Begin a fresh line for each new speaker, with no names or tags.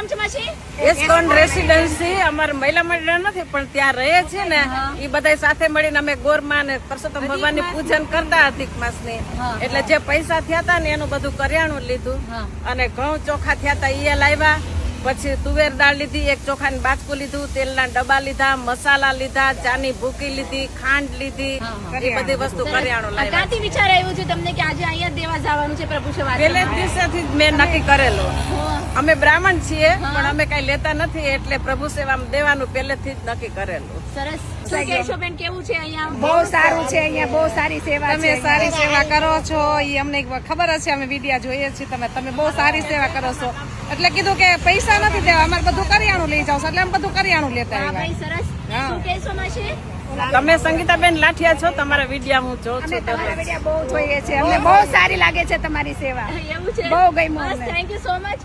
નામ છે માસી?
એસ્કોન રેસિડેન્સી અમારા મહિલા મંડળ નથી પણ ત્યાં રહે છે ને એ બધા સાથે મળીને અમે ગોરમાં ને પરસોત્તમ ભગવાનની પૂજન કરતા અધિક માસની. એટલે જે પૈસા થયા હતા ને એનું બધું કરિયાણું લીધું અને ઘઉં ચોખા થયા હતા એ લાવ્યા. પછી તુવેર દાળ લીધી, એક ચોખાની બાચકું લીધું, તેલના ડબ્બા લીધા, મસાલા લીધા, ચાની ભૂકી લીધી, ખાંડ લીધી, એ બધી વસ્તુ કરિયાણું લાવ્યા.
ક્યાંથી વિચાર આવ્યો છે તમને કે આજે અહીંયા દેવા જવાનું છે પ્રભુ સેવા?
પહેલે દિવસેથી જ મેં નક્કી કરેલું. અમે બ્રાહ્મણ છીએ પણ અમે કઈ લેતા નથી એટલે પ્રભુ સેવા દેવાનું પહેલેથી જ નક્કી કરેલું.
સરસ. શું કહેશો બેન, કેવું છે અહીંયા?
બહુ સારું છે અહીંયા, બહુ સારી સેવા છે. તમે સારી સેવા કરો છો એ અમને ખબર જ છે, અમે વિડિયા જોઈએ છીએ. તમે બહુ સારી સેવા કરો છો એટલે કીધું કે પૈસા નથી દેવા, અમારે બધું કરિયાણું લઈ જાવ એટલે અમે બધું કરિયાણું લેતા આવ્યા.
ભાઈ સરસ. શું કહેશો માસી?
તમે સંગીતાબેન લાઠિયા છો, તમારા વિડિયા હું જોઉં છું.
તમારા વિડિયા બહુ જોઈએ છે, અમને બહુ સારી લાગે છે તમારી સેવા.
એવું છે?
બહુ ગમ્યું અમને.
Thank you so much.